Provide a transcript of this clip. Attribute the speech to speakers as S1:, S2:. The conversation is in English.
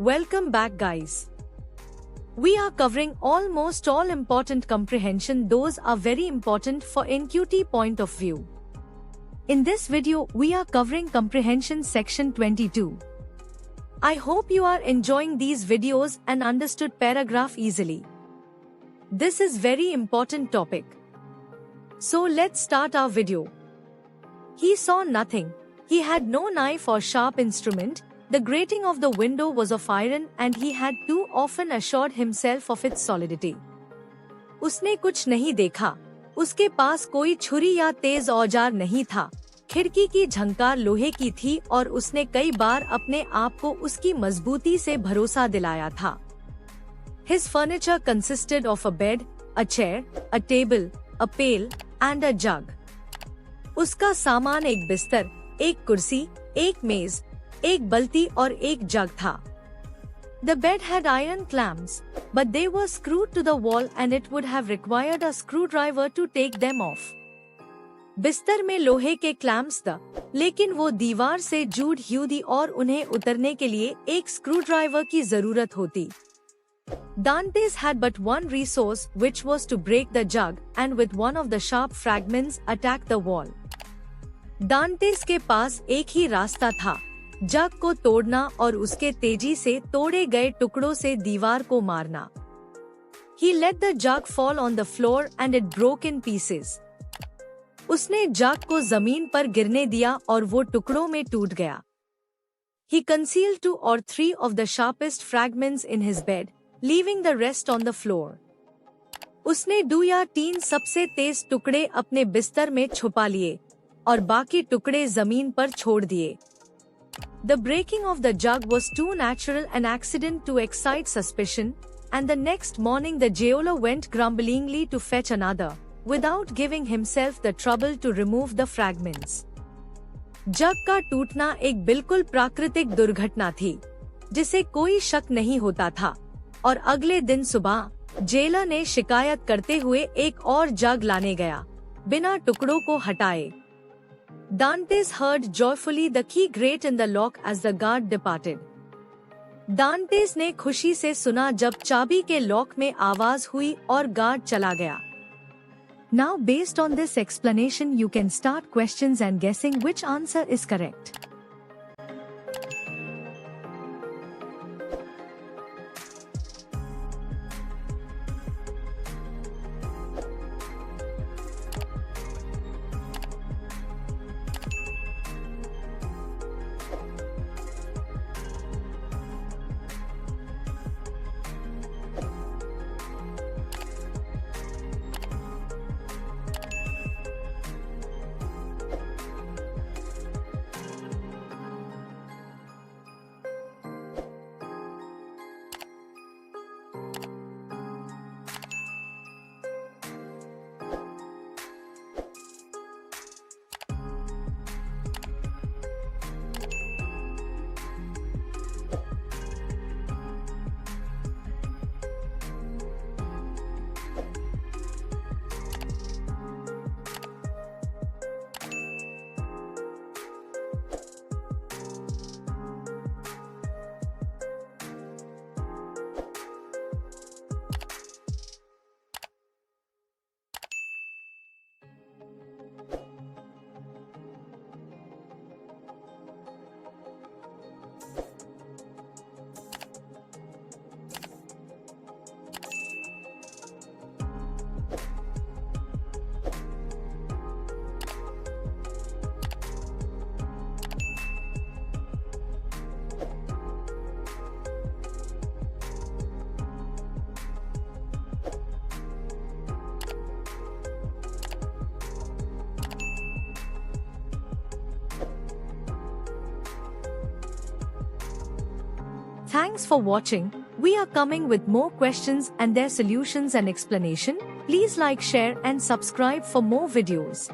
S1: Welcome back, guys. We are covering almost all important comprehension. Those are very important for NQT point of view. In this video, we are covering comprehension section 22. I hope you are enjoying these videos and understood paragraph easily. This is very important topic. So let's start our video. He saw nothing. He had no knife or sharp instrument. The grating of the window was of iron and he had too often assured himself of its solidity. उसने कुछ नहीं देखा. उसके पास कोई छुरी या तेज औजार नहीं था. खिड़की की झंकार लोहे की थी और उसने कई बार अपने आप को उसकी मजबूती से भरोसा दिलाया था. His furniture consisted of a bed, a chair, a table, a pail, and a jug. उसका सामान एक बिस्तर, एक कुर्सी, एक मेज, एक बल्टी और एक जग था. The bed had iron clamps, but they were screwed to the wall and it would have required a screwdriver to take them off. बिस्तर में लोहे के क्लैम्प्स थे, लेकिन वो दीवार से जुड़ हुई थी और उन्हें उतरने के लिए एक स्क्रूड्राइवर की जरूरत होती. Dantes had but one resource, which was to break the jug and with one of the sharp fragments attack the wall. Dantes के पास एक ही रास्ता था, जग को तोड़ना और उसके तेजी से तोड़े गए टुकड़ों से दीवार को मारना. He let the jug fall on the floor and it broke in pieces. उसने जग को जमीन पर गिरने दिया और वो टुकड़ों में टूट गया. He concealed 2 or 3 of the sharpest fragments in his bed, leaving the rest on the floor. उसने 2 या 3 सबसे तेज टुकड़े अपने बिस्तर में छुपा लिए और बाकी टुकड़े जमीन पर छोड़ दिए. The breaking of the jug was too natural an accident to excite suspicion, and the next morning the jailer went grumblingly to fetch another, without giving himself the trouble to remove the fragments. जग का टूटना एक बिल्कुल प्राकृतिक दुर्घटना थी, जिसे कोई शक नहीं होता था, और अगले दिन सुबह जेलर ने शिकायत करते हुए एक और जग लाने गया, बिना टुकड़ों को हटाए. Dantes heard joyfully the key grate in the lock as the guard departed. Dantes ने खुशी से सुना जब चाबी के लॉक में आवाज हुई और गार्ड चला गया. Now based on this explanation you can start questions and guessing which answer is correct. Thanks for watching. We are coming with more questions and their solutions and explanation. Please like, share and subscribe for more videos.